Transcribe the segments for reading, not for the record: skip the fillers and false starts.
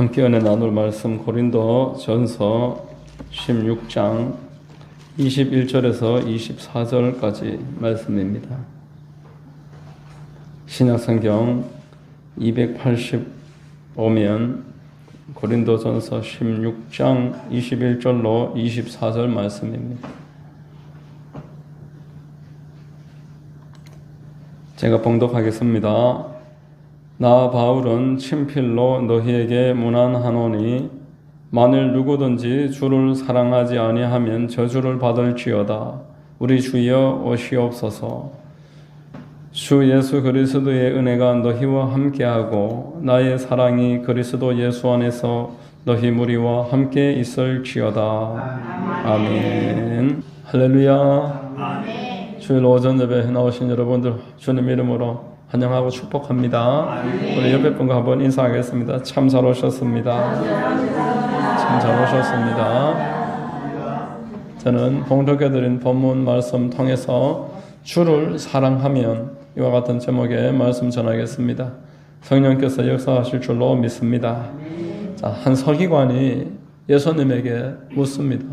함께 은혜 나눌 말씀 고린도 전서 16장 21절에서 24절까지 말씀입니다. 신약성경 285면 고린도 전서 16장 21절로 24절 말씀입니다. 제가 봉독하겠습니다. 나 바울은 친필로 너희에게 문안하노니 만일 누구든지 주를 사랑하지 아니하면 저주를 받을지어다. 우리 주여 오시옵소서. 주 예수 그리스도의 은혜가 너희와 함께하고 나의 사랑이 그리스도 예수 안에서 너희 무리와 함께 있을지어다. 아멘. 할렐루야. 아멘. 주일 오전 예배에 나오신 여러분들 주님 이름으로 환영하고 축복합니다. 우리 옆에 분과 한번 인사하겠습니다. 참 잘 오셨습니다. 참 잘 오셨습니다. 저는 봉독해드린 본문 말씀 통해서 주를 사랑하면 이와 같은 제목의 말씀 전하겠습니다. 성령께서 역사하실 줄로 믿습니다. 자, 한 서기관이 예수님에게 묻습니다.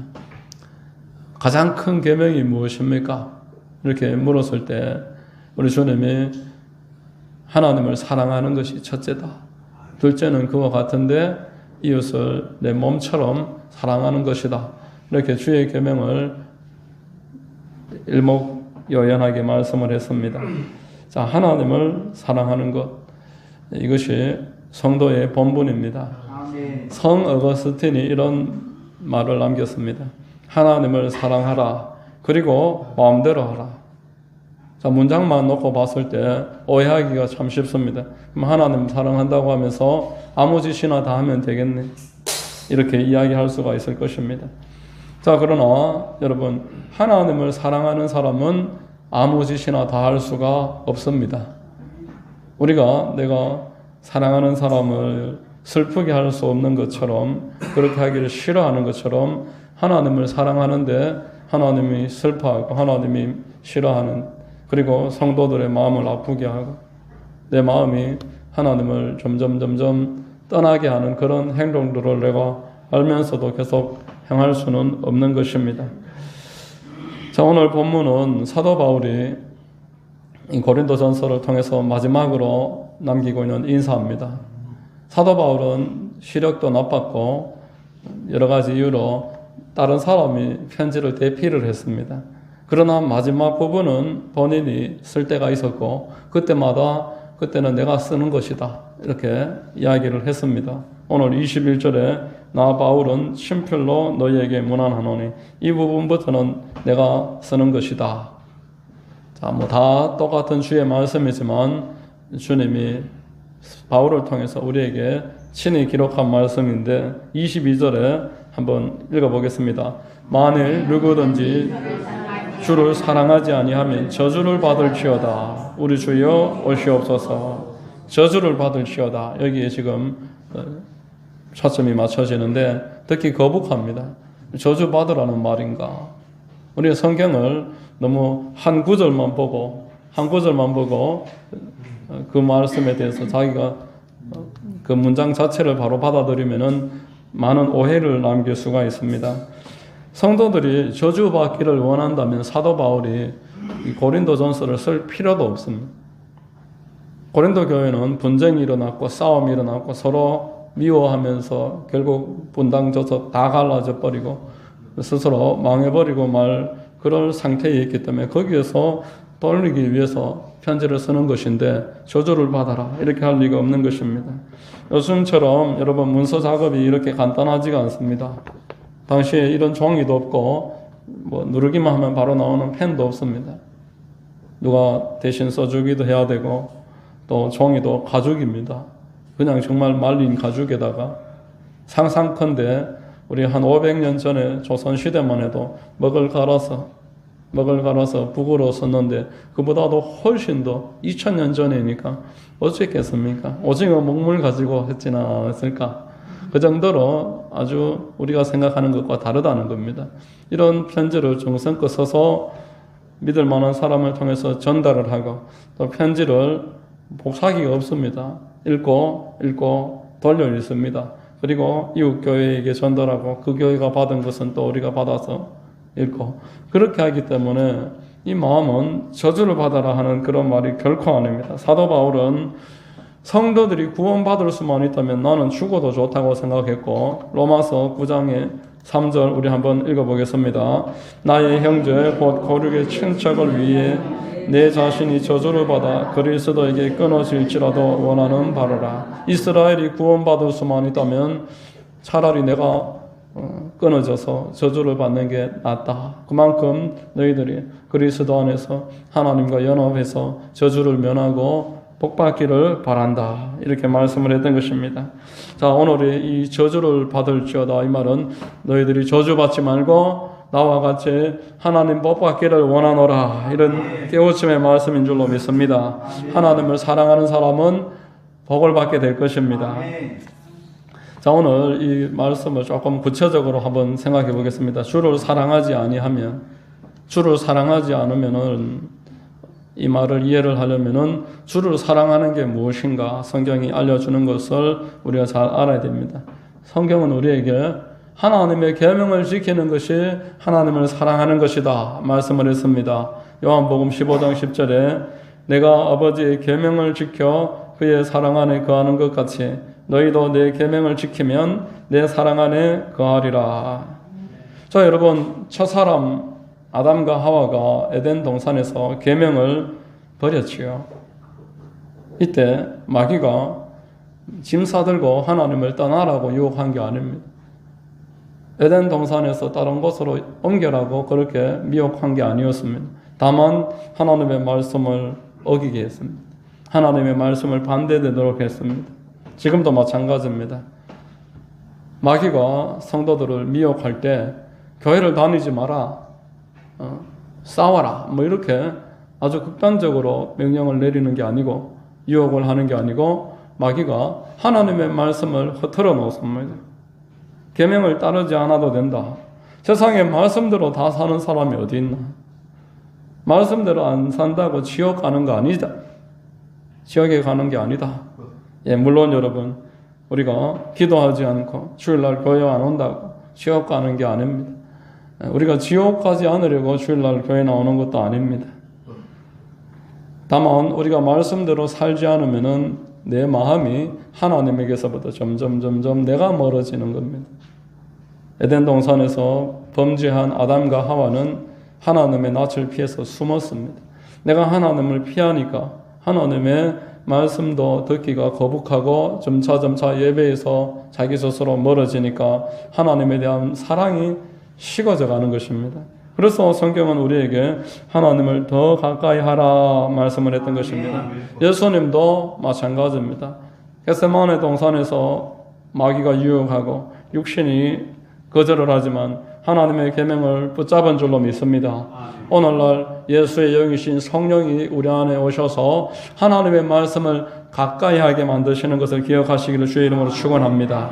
가장 큰 계명이 무엇입니까? 이렇게 물었을 때 우리 주님이 하나님을 사랑하는 것이 첫째다. 둘째는 그와 같은데 이웃을 내 몸처럼 사랑하는 것이다. 이렇게 주의 계명을 일목요연하게 말씀을 했습니다. 자, 하나님을 사랑하는 것, 이것이 성도의 본분입니다. 성 어거스틴이 이런 말을 남겼습니다. 하나님을 사랑하라. 그리고 마음대로 하라. 자, 문장만 놓고 봤을 때 오해하기가 참 쉽습니다. 그럼 하나님 사랑한다고 하면서 아무 짓이나 다 하면 되겠네. 이렇게 이야기할 수가 있을 것입니다. 자, 그러나 여러분, 하나님을 사랑하는 사람은 아무 짓이나 다 할 수가 없습니다. 우리가 내가 사랑하는 사람을 슬프게 할 수 없는 것처럼, 그렇게 하기를 싫어하는 것처럼 하나님을 사랑하는데 하나님이 슬퍼하고 하나님이 싫어하는, 그리고 성도들의 마음을 아프게 하고 내 마음이 하나님을 점점 떠나게 하는 그런 행동들을 내가 알면서도 계속 행할 수는 없는 것입니다. 자, 오늘 본문은 사도 바울이 고린도전서를 통해서 마지막으로 남기고 있는 인사입니다. 사도 바울은 시력도 나빴고 여러 가지 이유로 다른 사람이 편지를 대피를 했습니다. 그러나 마지막 부분은 본인이 쓸 때가 있었고 그때는 내가 쓰는 것이다. 이렇게 이야기를 했습니다. 오늘 21절에 나 바울은 친필로 너희에게 문안하노니 이 부분부터는 내가 쓰는 것이다. 자, 다 똑같은 주의 말씀이지만 주님이 바울을 통해서 우리에게 친히 기록한 말씀인데 22절에 한번 읽어보겠습니다. 만일 누구든지 주를 사랑하지 아니하면 저주를 받을지어다. 우리 주여 오시옵소서. 저주를 받을지어다. 여기에 지금 초점이 맞춰지는데 듣기 거북합니다. 저주 받으라는 말인가? 우리 성경을 너무 한 구절만 보고 그 말씀에 대해서 자기가 그 문장 자체를 바로 받아들이면은 많은 오해를 남길 수가 있습니다. 성도들이 저주받기를 원한다면 사도 바울이 고린도전서를 쓸 필요도 없습니다. 고린도 교회는 분쟁이 일어났고 싸움이 일어났고 서로 미워하면서 결국 분당져서 다 갈라져 버리고 스스로 망해버리고 말 그럴 상태에 있기 때문에 거기에서 돌리기 위해서 편지를 쓰는 것인데 저주를 받아라 이렇게 할 리가 없는 것입니다. 요즘처럼 여러분 문서 작업이 이렇게 간단하지가 않습니다. 당시에 이런 종이도 없고 누르기만 하면 바로 나오는 펜도 없습니다. 누가 대신 써주기도 해야 되고 또 종이도 가죽입니다. 그냥 정말 말린 가죽에다가 상상컨대 우리 한 500년 전에 조선시대만 해도 먹을 갈아서 북으로 썼는데 그보다도 훨씬 더 2000년 전이니까 어쩌겠습니까? 오징어 먹물 가지고 했지는 않았을까? 그 정도로 아주 우리가 생각하는 것과 다르다는 겁니다. 이런 편지를 정성껏 써서 믿을 만한 사람을 통해서 전달을 하고 또 편지를 복사기가 없습니다. 읽고 돌려 읽습니다. 그리고 이웃 교회에게 전달하고 그 교회가 받은 것은 또 우리가 받아서 읽고 그렇게 하기 때문에 이 마음은 저주를 받아라 하는 그런 말이 결코 아닙니다. 사도 바울은 성도들이 구원받을 수만 있다면 나는 죽어도 좋다고 생각했고 로마서 9장의 3절 우리 한번 읽어보겠습니다. 나의 형제 곧 고륙의 친척을 위해 내 자신이 저주를 받아 그리스도에게 끊어질지라도 원하는 바로라. 이스라엘이 구원받을 수만 있다면 차라리 내가 끊어져서 저주를 받는 게 낫다. 그만큼 너희들이 그리스도 안에서 하나님과 연합해서 저주를 면하고 복받기를 바란다. 이렇게 말씀을 했던 것입니다. 자, 오늘의 이 저주를 받을지어다 이 말은 너희들이 저주받지 말고 나와 같이 하나님 복받기를 원하노라 이런 깨우침의 말씀인 줄로 믿습니다. 하나님을 사랑하는 사람은 복을 받게 될 것입니다. 자, 오늘 이 말씀을 조금 구체적으로 한번 생각해 보겠습니다. 주를 사랑하지 아니하면, 주를 사랑하지 않으면은 이 말을 이해를 하려면은 주를 사랑하는 게 무엇인가 성경이 알려주는 것을 우리가 잘 알아야 됩니다. 성경은 우리에게 하나님의 계명을 지키는 것이 하나님을 사랑하는 것이다 말씀을 했습니다. 요한복음 15장 10절에 내가 아버지의 계명을 지켜 그의 사랑 안에 거하는 것 같이 너희도 내 계명을 지키면 내 사랑 안에 거하리라. 자, 여러분, 첫사람 아담과 하와가 에덴 동산에서 계명을 버렸지요. 이때 마귀가 짐 싸들고 하나님을 떠나라고 유혹한 게 아닙니다. 에덴 동산에서 다른 곳으로 옮겨라고 그렇게 미혹한 게 아니었습니다. 다만 하나님의 말씀을 어기게 했습니다. 하나님의 말씀을 반대되도록 했습니다. 지금도 마찬가지입니다. 마귀가 성도들을 미혹할 때 교회를 다니지 마라, 싸워라, 뭐 이렇게 아주 극단적으로 명령을 내리는 게 아니고 유혹을 하는 게 아니고 마귀가 하나님의 말씀을 흐트러 놓습니다. 계명을 따르지 않아도 된다. 세상에 말씀대로 다 사는 사람이 어디 있나? 말씀대로 안 산다고 지옥 가는 거 아니다. 지옥에 가는 게 아니다. 예, 물론 여러분, 우리가 기도하지 않고 주일날 교회 안 온다고 지옥 가는 게 아닙니다. 우리가 지옥 가지 않으려고 주일날 교회 나오는 것도 아닙니다. 다만 우리가 말씀대로 살지 않으면은 내 마음이 하나님에게서부터 점점 내가 멀어지는 겁니다. 에덴 동산에서 범죄한 아담과 하와는 하나님의 낯을 피해서 숨었습니다. 내가 하나님을 피하니까 하나님의 말씀도 듣기가 거북하고 점차 예배에서 자기 스스로 멀어지니까 하나님에 대한 사랑이 식어져 가는 것입니다. 그래서 성경은 우리에게 하나님을 더 가까이 하라 말씀을 했던 것입니다. 예수님도 마찬가지입니다. 겟세마네 동산에서 마귀가 유혹하고 육신이 거절을 하지만 하나님의 계명을 붙잡은 줄로 믿습니다. 오늘날 예수의 영이신 성령이 우리 안에 오셔서 하나님의 말씀을 가까이 하게 만드시는 것을 기억하시기를 주의 이름으로 축원합니다.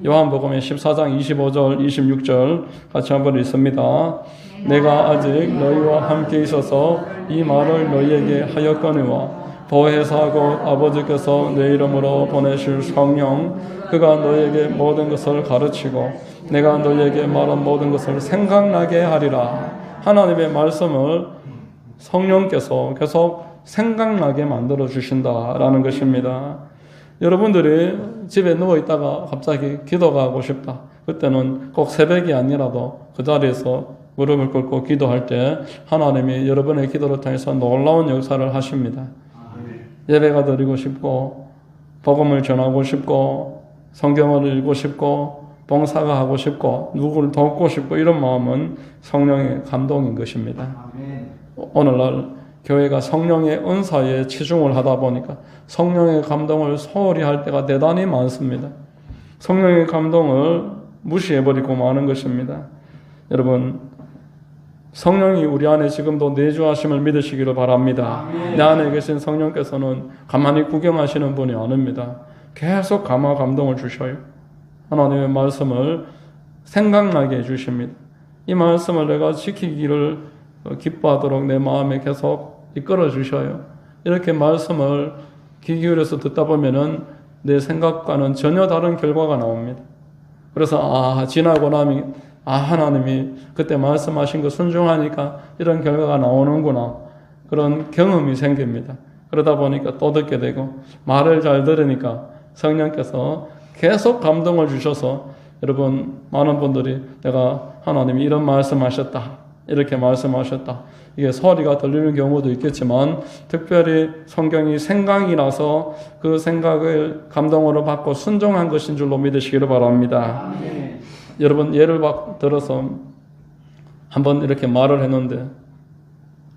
요한복음의 14장 25절 26절 같이 한번 읽습니다. 내가 아직 너희와 함께 있어서 이 말을 너희에게 하였거니와 보혜사 곧 아버지께서 내 이름으로 보내실 성령 그가 너희에게 모든 것을 가르치고 내가 너희에게 말한 모든 것을 생각나게 하리라. 하나님의 말씀을 성령께서 계속 생각나게 만들어 주신다라는 것입니다. 여러분들이 집에 누워있다가 갑자기 기도가 하고 싶다. 그때는 꼭 새벽이 아니라도 그 자리에서 무릎을 꿇고 기도할 때 하나님이 여러분의 기도를 통해서 놀라운 역사를 하십니다. 예배가 드리고 싶고 복음을 전하고 싶고 성경을 읽고 싶고 봉사가 하고 싶고 누구를 돕고 싶고 이런 마음은 성령의 감동인 것입니다. 오늘날 교회가 성령의 은사에 치중을 하다 보니까 성령의 감동을 소홀히 할 때가 대단히 많습니다. 성령의 감동을 무시해버리고 마는 것입니다. 여러분, 성령이 우리 안에 지금도 내주하심을 믿으시기를 바랍니다. 내 안에 계신 성령께서는 가만히 구경하시는 분이 아닙니다. 계속 감동을 주셔요. 하나님의 말씀을 생각나게 해주십니다. 이 말씀을 내가 지키기를 기뻐하도록 내 마음에 계속 이끌어 주셔요. 이렇게 말씀을 귀 기울여서 듣다 보면은 내 생각과는 전혀 다른 결과가 나옵니다. 그래서 지나고 나면 하나님이 그때 말씀하신 거 순종하니까 이런 결과가 나오는구나. 그런 경험이 생깁니다. 그러다 보니까 또 듣게 되고 말을 잘 들으니까 성령께서 계속 감동을 주셔서 여러분 많은 분들이 내가 하나님이 이런 말씀하셨다. 이렇게 말씀하셨다. 이게 소리가 들리는 경우도 있겠지만 특별히 성경이 생각이 나서 그 생각을 감동으로 받고 순종한 것인 줄로 믿으시기를 바랍니다. 여러분 예를 들어서 한번 이렇게 말을 했는데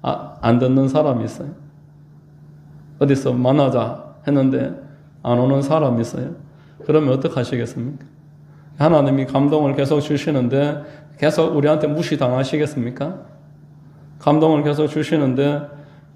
안 듣는 사람이 있어요. 어디서 만나자 했는데 안 오는 사람이 있어요. 그러면 어떻게 하시겠습니까? 하나님이 감동을 계속 주시는데 계속 우리한테 무시당하시겠습니까? 감동을 계속 주시는데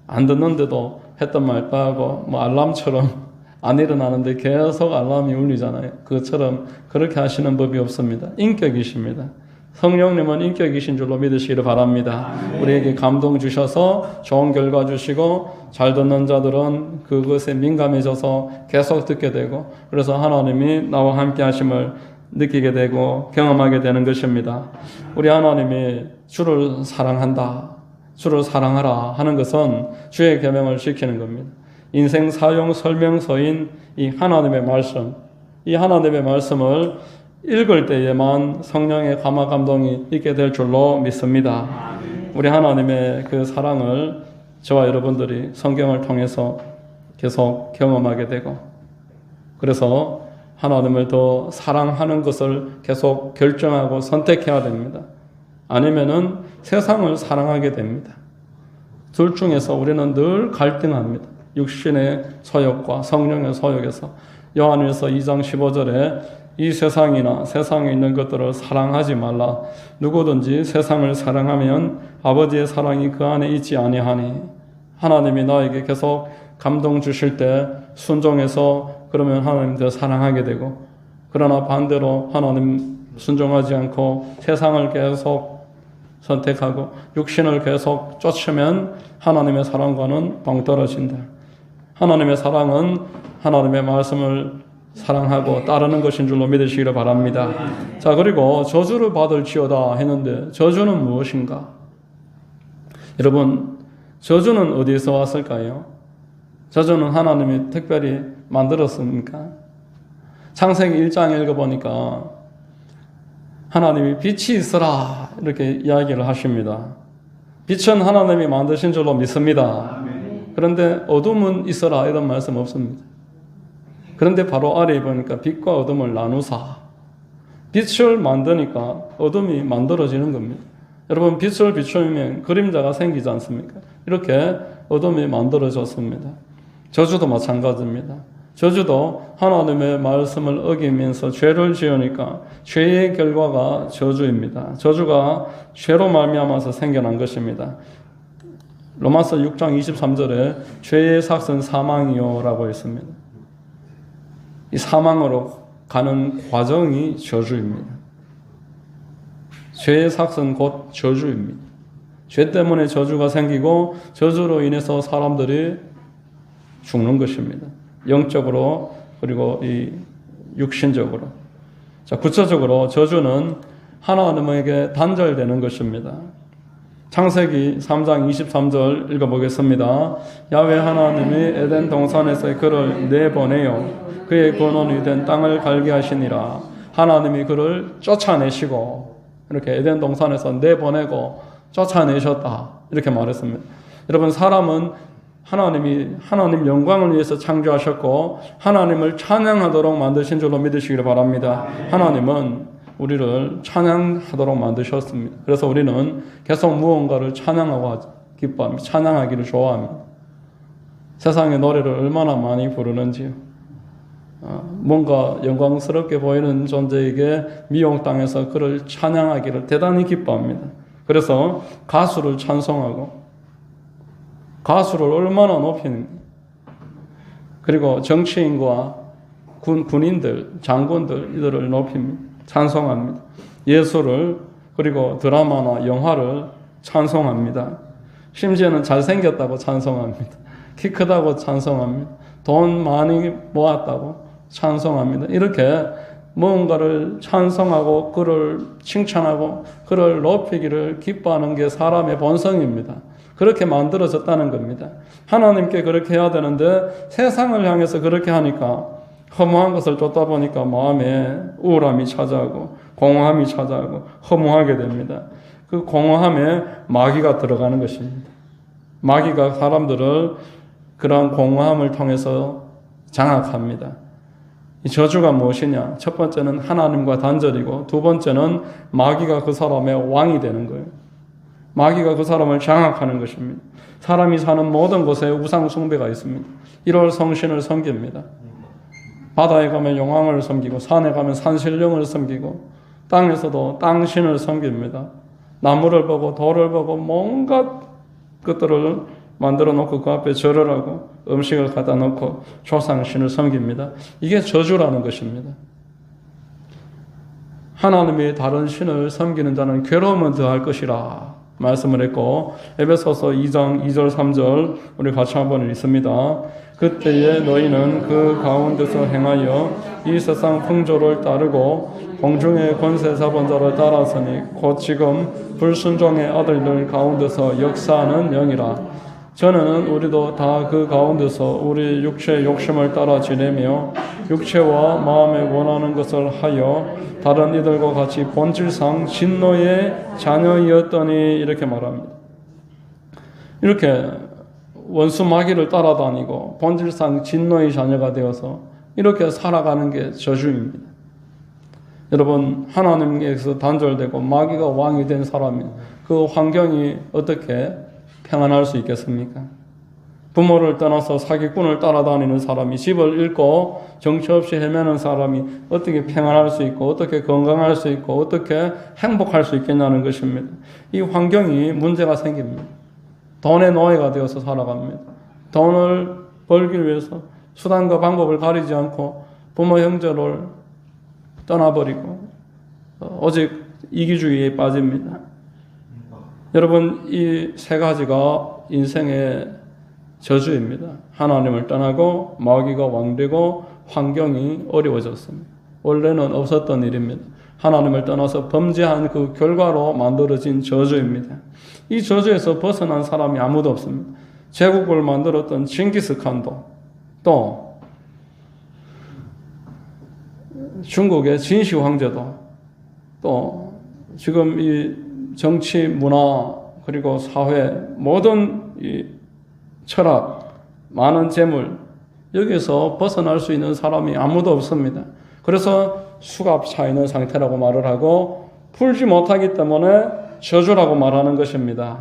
안 듣는데도 했던 말 빠하고 알람처럼 안 일어나는데 계속 알람이 울리잖아요. 그것처럼 그렇게 하시는 법이 없습니다. 인격이십니다. 성령님은 인격이신 줄로 믿으시기를 바랍니다. 우리에게 감동 주셔서 좋은 결과 주시고 잘 듣는 자들은 그것에 민감해져서 계속 듣게 되고 그래서 하나님이 나와 함께 하심을 느끼게 되고 경험하게 되는 것입니다. 우리 하나님이 주를 사랑한다. 주를 사랑하라 하는 것은 주의 계명을 지키는 겁니다. 인생 사용 설명서인 이 하나님의 말씀, 이 하나님의 말씀을 읽을 때에만 성령의 감화 감동이 있게 될 줄로 믿습니다. 우리 하나님의 그 사랑을 저와 여러분들이 성경을 통해서 계속 경험하게 되고 그래서 하나님을 더 사랑하는 것을 계속 결정하고 선택해야 됩니다. 아니면은 세상을 사랑하게 됩니다. 둘 중에서 우리는 늘 갈등합니다. 육신의 소욕과 성령의 소욕에서 요한일서 2장 15절에 이 세상이나 세상에 있는 것들을 사랑하지 말라. 누구든지 세상을 사랑하면 아버지의 사랑이 그 안에 있지 아니하니. 하나님이 나에게 계속 감동 주실 때 순종해서 그러면 하나님 더 사랑하게 되고 그러나 반대로 하나님 순종하지 않고 세상을 계속 선택하고 육신을 계속 쫓으면 하나님의 사랑과는 동떨어진다. 하나님의 사랑은 하나님의 말씀을 사랑하고 따르는 것인 줄로 믿으시기를 바랍니다. 자, 그리고 저주를 받을지어다 했는데 저주는 무엇인가? 여러분, 저주는 어디서 왔을까요? 저주는 하나님이 특별히 만들었습니까? 창세기 1장 읽어보니까 하나님이 빛이 있으라 이렇게 이야기를 하십니다. 빛은 하나님이 만드신 줄로 믿습니다. 그런데 어둠은 있어라 이런 말씀 없습니다. 그런데 바로 아래에 보니까 빛과 어둠을 나누사. 빛을 만드니까 어둠이 만들어지는 겁니다. 여러분 빛을 비추면 그림자가 생기지 않습니까? 이렇게 어둠이 만들어졌습니다. 저주도 마찬가지입니다. 저주도 하나님의 말씀을 어기면서 죄를 지으니까 죄의 결과가 저주입니다. 저주가 죄로 말미암아서 생겨난 것입니다. 로마서 6장 23절에 죄의 삭은 사망이요 라고 했습니다. 이 사망으로 가는 과정이 저주입니다. 죄의 삭은 곧 저주입니다. 죄 때문에 저주가 생기고 저주로 인해서 사람들이 죽는 것입니다. 영적으로 그리고 이 육신적으로. 자, 구체적으로 저주는 하나님에게 단절되는 것입니다. 창세기 3장 23절 읽어보겠습니다. 야훼 하나님이 에덴 동산에서 그를 내보내요. 그의 근원이 된 땅을 갈게 하시니라. 하나님이 그를 쫓아내시고 이렇게 에덴 동산에서 내보내고 쫓아내셨다. 이렇게 말했습니다. 여러분 사람은 하나님 영광을 위해서 창조하셨고 하나님을 찬양하도록 만드신 줄로 믿으시기를 바랍니다. 하나님은 우리를 찬양하도록 만드셨습니다. 그래서 우리는 계속 무언가를 찬양하고 기뻐합니다. 찬양하기를 좋아합니다. 세상의 노래를 얼마나 많이 부르는지요. 뭔가 영광스럽게 보이는 존재에게 미혹당해서 그를 찬양하기를 대단히 기뻐합니다. 그래서 가수를 찬송하고 가수를 얼마나 높이는가. 그리고 정치인과 군인들, 장군들 이들을 높입니다. 찬송합니다. 예술을 그리고 드라마나 영화를 찬송합니다. 심지어는 잘생겼다고 찬송합니다. 키 크다고 찬송합니다. 돈 많이 모았다고 찬송합니다. 이렇게 무언가를 찬송하고 그를 칭찬하고 그를 높이기를 기뻐하는 게 사람의 본성입니다. 그렇게 만들어졌다는 겁니다. 하나님께 그렇게 해야 되는데 세상을 향해서 그렇게 하니까 허무한 것을 쫓다 보니까 마음에 우울함이 찾아오고 공허함이 찾아오고 허무하게 됩니다. 그 공허함에 마귀가 들어가는 것입니다. 마귀가 사람들을 그러한 공허함을 통해서 장악합니다. 이 저주가 무엇이냐? 첫 번째는 하나님과 단절이고 두 번째는 마귀가 그 사람의 왕이 되는 거예요. 마귀가 그 사람을 장악하는 것입니다. 사람이 사는 모든 곳에 우상 숭배가 있습니다. 1월 성신을 섬깁니다. 바다에 가면 용왕을 섬기고 산에 가면 산신령을 섬기고 땅에서도 땅신을 섬깁니다. 나무를 보고 돌을 보고 온갖 것들을 만들어 놓고 그 앞에 절을 하고 음식을 갖다 놓고 조상신을 섬깁니다. 이게 저주라는 것입니다. 하나님이 다른 신을 섬기는 자는 괴로움을 더할 것이라 말씀을 했고 에베소서 2장 2절 3절 우리 같이 한번 읽습니다. 그때에 너희는 그 가운데서 행하여 이 세상 풍조를 따르고 공중의 권세 잡은 자를 따랐으니 곧 지금 불순종의 아들들 가운데서 역사하는 영이라. 저는 우리도 다 그 가운데서 우리 육체의 욕심을 따라 지내며 육체와 마음에 원하는 것을 하여 다른 이들과 같이 본질상 진노의 자녀이었더니 이렇게 말합니다. 이렇게 원수 마귀를 따라다니고 본질상 진노의 자녀가 되어서 이렇게 살아가는 게 저주입니다. 여러분, 하나님께서 단절되고 마귀가 왕이 된 사람이 그 환경이 어떻게 평안할 수 있겠습니까? 부모를 떠나서 사기꾼을 따라다니는 사람이 집을 잃고 정처 없이 헤매는 사람이 어떻게 평안할 수 있고 어떻게 건강할 수 있고 어떻게 행복할 수 있겠냐는 것입니다. 이 환경이 문제가 생깁니다. 돈의 노예가 되어서 살아갑니다. 돈을 벌기 위해서 수단과 방법을 가리지 않고 부모 형제를 떠나버리고 오직 이기주의에 빠집니다. 여러분, 이 세 가지가 인생의 저주입니다. 하나님을 떠나고 마귀가 왕되고 환경이 어려워졌습니다. 원래는 없었던 일입니다. 하나님을 떠나서 범죄한 그 결과로 만들어진 저주입니다. 이 저주에서 벗어난 사람이 아무도 없습니다. 제국을 만들었던 징기스칸도 또 중국의 진시 황제도 또 지금 이 정치, 문화, 그리고 사회, 모든 이 철학, 많은 재물, 여기서 벗어날 수 있는 사람이 아무도 없습니다. 그래서 수갑 차 있는 상태라고 말을 하고 풀지 못하기 때문에 저주라고 말하는 것입니다.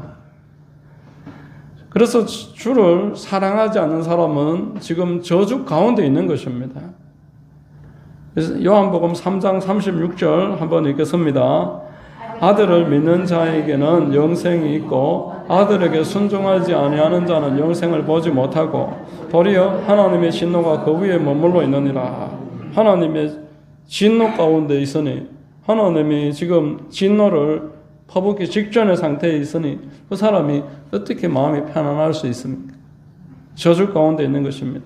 그래서 주를 사랑하지 않는 사람은 지금 저주 가운데 있는 것입니다. 그래서 요한복음 3장 36절 한번 읽겠습니다. 아들을 믿는 자에게는 영생이 있고 아들에게 순종하지 아니하는 자는 영생을 보지 못하고 도리어 하나님의 진노가 그 위에 머물러 있느니라. 하나님의 진노 가운데 있으니 하나님이 지금 진노를 퍼붓기 직전의 상태에 있으니 그 사람이 어떻게 마음이 편안할 수 있습니까? 저주 가운데 있는 것입니다.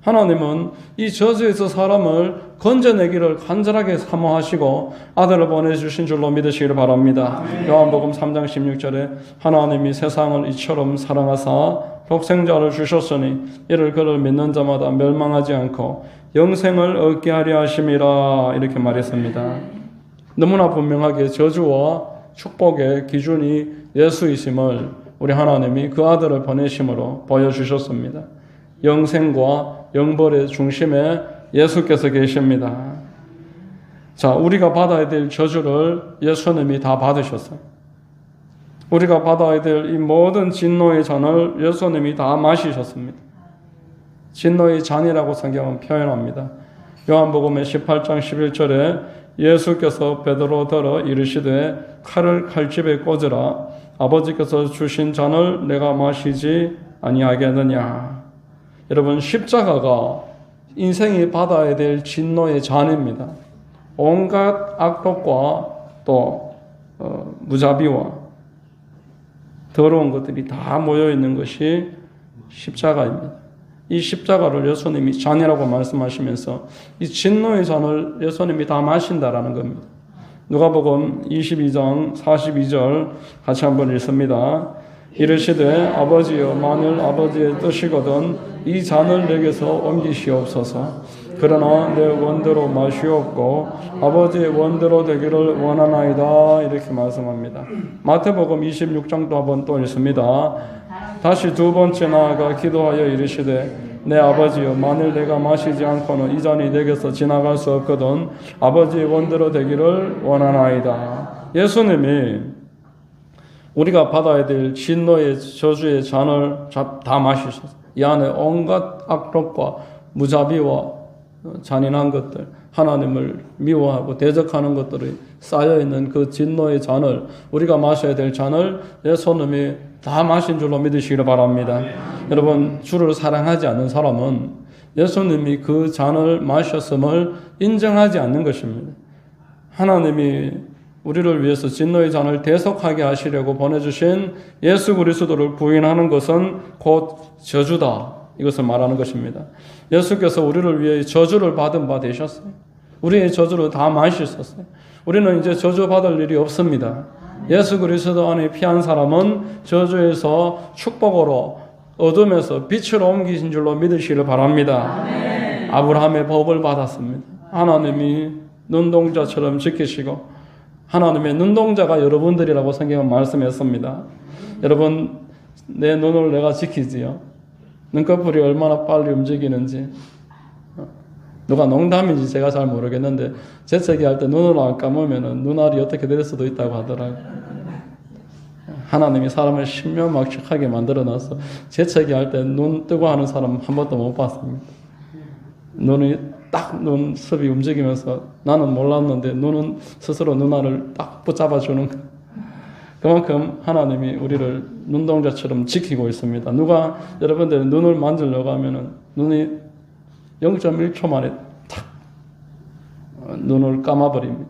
하나님은 이 저주에서 사람을 건져내기를 간절하게 사모하시고 아들을 보내주신 줄로 믿으시기를 바랍니다. 요한복음 3장 16절에 하나님이 세상을 이처럼 사랑하사 독생자를 주셨으니 이를 그를 믿는 자마다 멸망하지 않고 영생을 얻게 하려 하심이라 이렇게 말했습니다. 너무나 분명하게 저주와 축복의 기준이 예수이심을 우리 하나님이 그 아들을 보내심으로 보여주셨습니다. 영생과 영벌의 중심에 예수께서 계십니다. 자, 우리가 받아야 될 저주를 예수님이 다 받으셨어요. 우리가 받아야 될 이 모든 진노의 잔을 예수님이 다 마시셨습니다. 진노의 잔이라고 성경은 표현합니다. 요한복음의 18장 11절에 예수께서 베드로 들어 이르시되 칼을 칼집에 꽂으라. 아버지께서 주신 잔을 내가 마시지 아니하겠느냐. 여러분, 십자가가 인생이 받아야 될 진노의 잔입니다. 온갖 악독과 또 무자비와 더러운 것들이 다 모여있는 것이 십자가입니다. 이 십자가를 예수님이 잔이라고 말씀하시면서 이 진노의 잔을 예수님이 다 마신다라는 겁니다. 누가복음 22장 42절 같이 한번 읽습니다. 이르시되 아버지여 만일 아버지의 뜻이거든 이 잔을 내게서 옮기시옵소서. 그러나 내 원대로 마시옵고 아버지의 원대로 되기를 원하나이다. 이렇게 말씀합니다. 마태복음 26장도 한번 또 읽습니다. 다시 두 번째 나아가 기도하여 이르시되 내 아버지여 만일 내가 마시지 않고는 이 잔이 내게서 지나갈 수 없거든 아버지의 원대로 되기를 원하나이다. 예수님이 우리가 받아야 될 진노의 저주의 잔을 다 마시셨어요. 이 안에 온갖 악독과 무자비와 잔인한 것들, 하나님을 미워하고 대적하는 것들이 쌓여있는 그 진노의 잔을, 우리가 마셔야 될 잔을 예수님이 다 마신 줄로 믿으시기를 바랍니다. 여러분, 주를 사랑하지 않는 사람은 예수님이 그 잔을 마셨음을 인정하지 않는 것입니다. 하나님이 우리를 위해서 진노의 잔을 대속하게 하시려고 보내주신 예수 그리스도를 부인하는 것은 곧 저주다. 이것을 말하는 것입니다. 예수께서 우리를 위해 저주를 받은 바 되셨어요. 우리의 저주를 다 마셨었어요. 우리는 이제 저주받을 일이 없습니다. 예수 그리스도 안에 피한 사람은 저주에서 축복으로 어둠에서 빛으로 옮기신 줄로 믿으시기를 바랍니다. 아멘. 아브라함의 복을 받았습니다. 하나님이 눈동자처럼 지키시고 하나님의 눈동자가 여러분들이라고 성경은 말씀했습니다. 여러분, 내 눈을 내가 지키지요. 눈꺼풀이 얼마나 빨리 움직이는지. 누가 농담인지 제가 잘 모르겠는데 재채기 할 때 눈을 안 감으면 눈알이 어떻게 될 수도 있다고 하더라고요. 하나님이 사람을 신묘막측하게 만들어놔서 재채기 할 때 눈 뜨고 하는 사람 한 번도 못 봤습니다. 눈이 딱 눈썹이 움직이면서 나는 몰랐는데 눈은 스스로 눈알을 딱 붙잡아주는 거예요. 그만큼 하나님이 우리를 눈동자처럼 지키고 있습니다. 누가 여러분들 눈을 만지려고 하면은 눈이 0.1초 만에 탁 눈을 감아버립니다.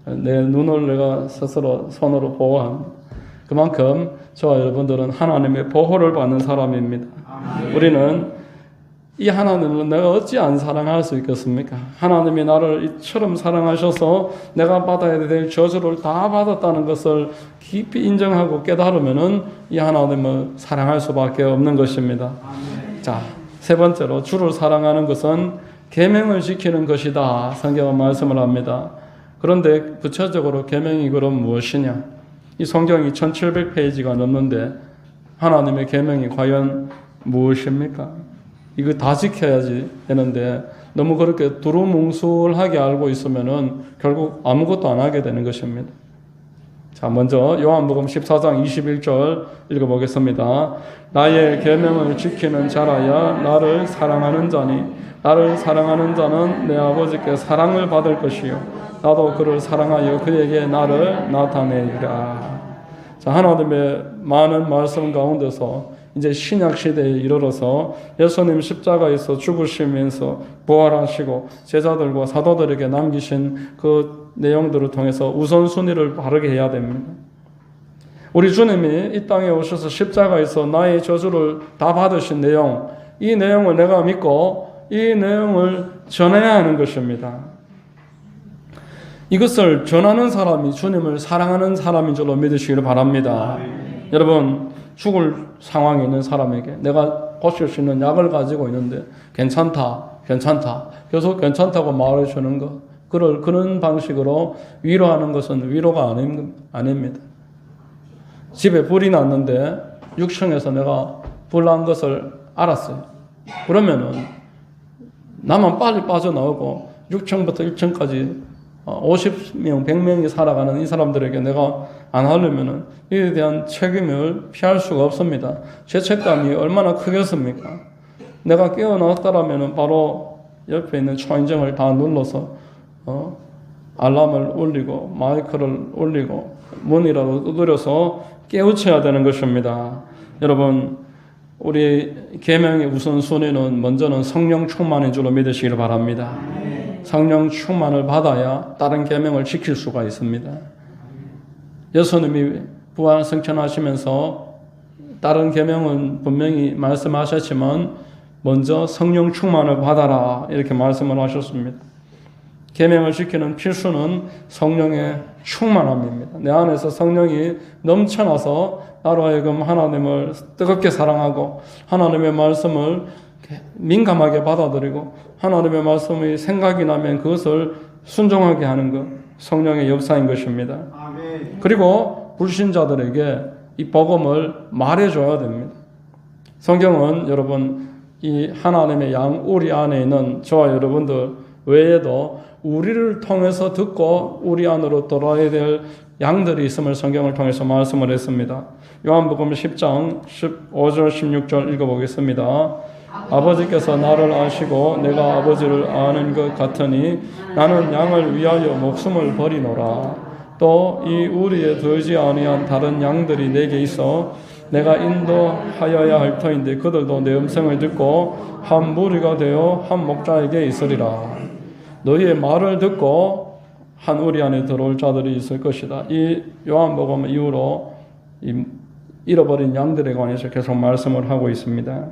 내 눈을 내가 스스로 손으로 보호합니다. 그만큼 저와 여러분들은 하나님의 보호를 받는 사람입니다. 우리는 이 하나님을 내가 어찌 안 사랑할 수 있겠습니까? 하나님이 나를 이처럼 사랑하셔서 내가 받아야 될 저주를 다 받았다는 것을 깊이 인정하고 깨달으면은 이 하나님을 사랑할 수밖에 없는 것입니다. 자, 세 번째로 주를 사랑하는 것은 계명을 지키는 것이다. 성경은 말씀을 합니다. 그런데 구체적으로 계명이 그럼 무엇이냐? 이 성경이 1700페이지가 넘는데 하나님의 계명이 과연 무엇입니까? 이거 다 지켜야지 되는데 너무 그렇게 두루뭉술하게 알고 있으면은 결국 아무것도 안 하게 되는 것입니다. 자, 먼저 요한복음 14장 21절 읽어보겠습니다. 나의 계명을 지키는 자라야 나를 사랑하는 자니 나를 사랑하는 자는 내 아버지께 사랑을 받을 것이요 나도 그를 사랑하여 그에게 나를 나타내리라. 자, 하나님의 많은 말씀 가운데서 이제 신약 시대에 이르러서 예수님 십자가에서 죽으시면서 부활하시고 제자들과 사도들에게 남기신 그 내용들을 통해서 우선순위를 바르게 해야 됩니다. 우리 주님이 이 땅에 오셔서 십자가에서 나의 저주를 다 받으신 내용, 이 내용을 내가 믿고 이 내용을 전해야 하는 것입니다. 이것을 전하는 사람이 주님을 사랑하는 사람인 줄로 믿으시기를 바랍니다. 여러분, 죽을 상황에 있는 사람에게 내가 고칠 수 있는 약을 가지고 있는데 괜찮다 계속 괜찮다고 말해주는 것, 그런 방식으로 위로하는 것은 위로가 아닙니다. 집에 불이 났는데 6층에서 내가 불 난 것을 알았어요. 그러면은 나만 빨리 빠져나오고 6층부터 1층까지 50명, 100명이 살아가는 이 사람들에게 내가 안 하려면은 이에 대한 책임을 피할 수가 없습니다. 죄책감이 얼마나 크겠습니까? 내가 깨어났다라면은 바로 옆에 있는 초인종을 다 눌러서 알람을 울리고 마이크를 울리고 문이라도 두드려서 깨우쳐야 되는 것입니다. 여러분, 우리 계명의 우선순위는 먼저는 성령 충만인 줄로 믿으시기를 바랍니다. 성령 충만을 받아야 다른 계명을 지킬 수가 있습니다. 예수님이 부활 승천하시면서 다른 계명은 분명히 말씀하셨지만 먼저 성령 충만을 받아라 이렇게 말씀을 하셨습니다. 계명을 지키는 필수는 성령의 충만함입니다. 내 안에서 성령이 넘쳐나서 나로 하여금 하나님을 뜨겁게 사랑하고 하나님의 말씀을 민감하게 받아들이고 하나님의 말씀이 생각이 나면 그것을 순종하게 하는 것, 성령의 역사인 것입니다. 아멘. 그리고 불신자들에게 이 복음을 말해줘야 됩니다. 성경은 여러분 이 하나님의 양 우리 안에 있는 저와 여러분들 외에도 우리를 통해서 듣고 우리 안으로 돌아야 될 양들이 있음을 성경을 통해서 말씀을 했습니다. 요한복음 10장 15절 16절 읽어보겠습니다. 아버지께서 나를 아시고 내가 아버지를 아는 것 같으니 나는 양을 위하여 목숨을 버리노라. 또 이 우리에 들지 아니한 다른 양들이 내게 있어 내가 인도하여야 할 터인데 그들도 내 음성을 듣고 한 무리가 되어 한 목자에게 있으리라. 너희의 말을 듣고 한 우리 안에 들어올 자들이 있을 것이다. 이 요한복음 이후로 이 잃어버린 양들에 관해서 계속 말씀을 하고 있습니다.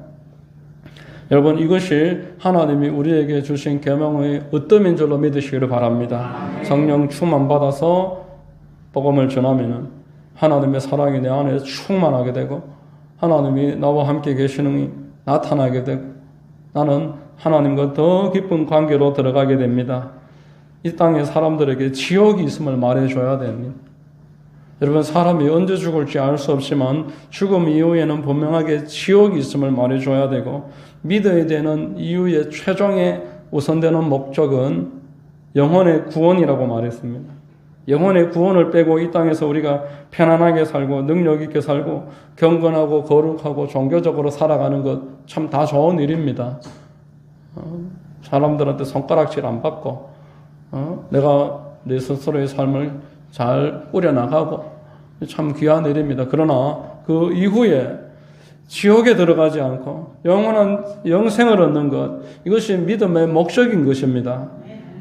여러분 이것이 하나님이 우리에게 주신 계명의 어떠인 줄로 믿으시기를 바랍니다. 성령 충만 받아서 복음을 전하면은 하나님의 사랑이 내 안에 충만하게 되고 하나님이 나와 함께 계시는 이 나타나게 되고 나는 하나님과 더 깊은 관계로 들어가게 됩니다. 이 땅의 사람들에게 지옥이 있음을 말해줘야 됩니다. 여러분 사람이 언제 죽을지 알 수 없지만 죽음 이후에는 분명하게 지옥이 있음을 말해줘야 되고 믿어야 되는 이유의 최종의 우선되는 목적은 영혼의 구원이라고 말했습니다. 영혼의 구원을 빼고 이 땅에서 우리가 편안하게 살고 능력 있게 살고 경건하고 거룩하고 종교적으로 살아가는 것 참 다 좋은 일입니다. 사람들한테 손가락질 안 받고 내가 내 스스로의 삶을 잘 꾸려나가고 참 귀한 일입니다. 그러나 그 이후에 지옥에 들어가지 않고 영원한 영생을 얻는 것 이것이 믿음의 목적인 것입니다.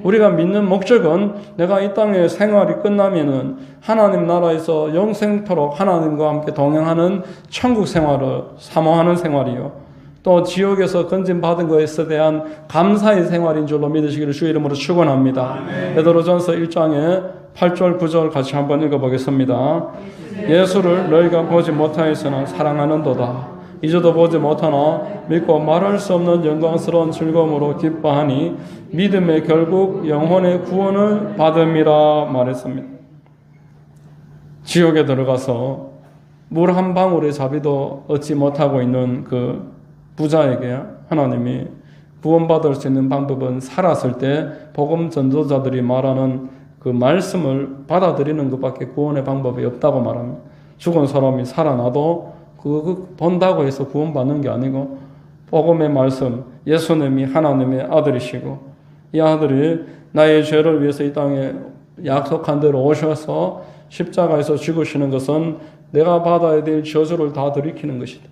우리가 믿는 목적은 내가 이 땅의 생활이 끝나면은 하나님 나라에서 영생토록 하나님과 함께 동행하는 천국 생활을 사모하는 생활이요. 또 지옥에서 건진받은 것에 대한 감사의 생활인 줄로 믿으시기를 주의 이름으로 축원합니다. 베드로전서 1장에 8절 9절 같이 한번 읽어보겠습니다. 예수를 너희가 보지 못하였으나 사랑하는도다. 이제도 보지 못하나 믿고 말할 수 없는 영광스러운 즐거움으로 기뻐하니 믿음의 결국 영혼의 구원을 받음이라 말했습니다. 지옥에 들어가서 물 한 방울의 자비도 얻지 못하고 있는 그 부자에게 하나님이 구원받을 수 있는 방법은 살았을 때 복음 전도자들이 말하는 그 말씀을 받아들이는 것밖에 구원의 방법이 없다고 말합니다. 죽은 사람이 살아나도 그거 본다고 해서 구원받는 게 아니고 복음의 말씀, 예수님이 하나님의 아들이시고 이 아들이 나의 죄를 위해서 이 땅에 약속한 대로 오셔서 십자가에서 죽으시는 것은 내가 받아야 될 저주를 다 들이키는 것이다.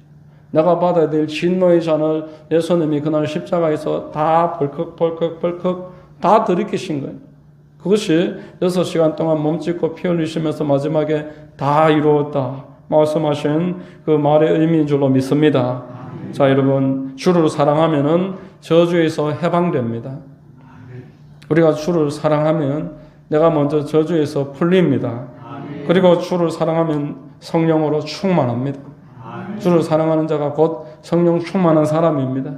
내가 받아야 될 진노의 잔을 예수님이 그날 십자가에서 다 벌컥 다 들이키신 거예요. 그것이 6시간 동안 몸짓고 피 흘리시면서 마지막에 다 이루었다 말씀하신 그 말의 의미인 줄로 믿습니다. 자, 여러분 주를 사랑하면은 저주에서 해방됩니다. 우리가 주를 사랑하면 내가 먼저 저주에서 풀립니다. 그리고 주를 사랑하면 성령으로 충만합니다. 주를 사랑하는 자가 곧 성령 충만한 사람입니다.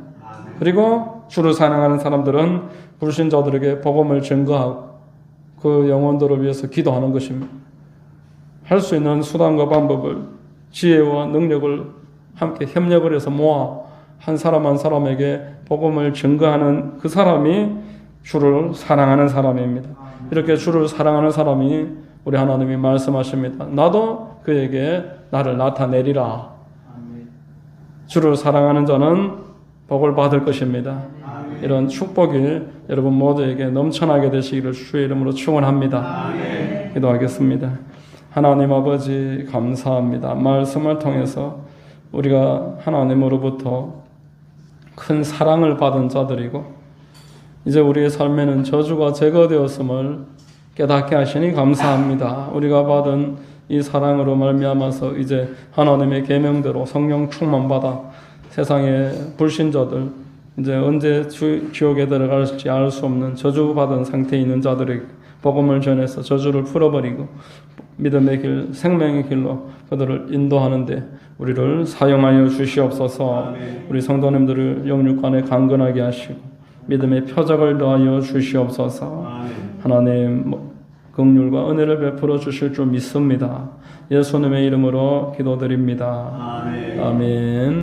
그리고 주를 사랑하는 사람들은 불신자들에게 복음을 증거하고 그 영혼들을 위해서 기도하는 것입니다. 할 수 있는 수단과 방법을 지혜와 능력을 함께 협력을 해서 모아 한 사람 한 사람에게 복음을 증거하는 그 사람이 주를 사랑하는 사람입니다. 이렇게 주를 사랑하는 사람이 우리 하나님이 말씀하십니다. 나도 그에게 나를 나타내리라. 주를 사랑하는 자는 복을 받을 것입니다. 이런 축복이 여러분 모두에게 넘쳐나게 되시기를 주의 이름으로 축원합니다. 기도하겠습니다. 하나님 아버지 감사합니다. 말씀을 통해서 우리가 하나님으로부터 큰 사랑을 받은 자들이고 이제 우리의 삶에는 저주가 제거되었음을 깨닫게 하시니 감사합니다. 우리가 받은 이 사랑으로 말미암아서 이제 하나님의 계명대로 성령 충만 받아 세상의 불신자들 이제 언제 지옥에 들어갈지 알 수 없는 저주받은 상태에 있는 자들에게 복음을 전해서 저주를 풀어버리고 믿음의 길, 생명의 길로 그들을 인도하는데 우리를 사용하여 주시옵소서. 우리 성도님들을 영육간에 강건하게 하시고 믿음의 표적을 더하여 주시옵소서. 하나님 긍휼과 은혜를 베풀어 주실 줄 믿습니다. 예수님의 이름으로 기도드립니다. 아멘.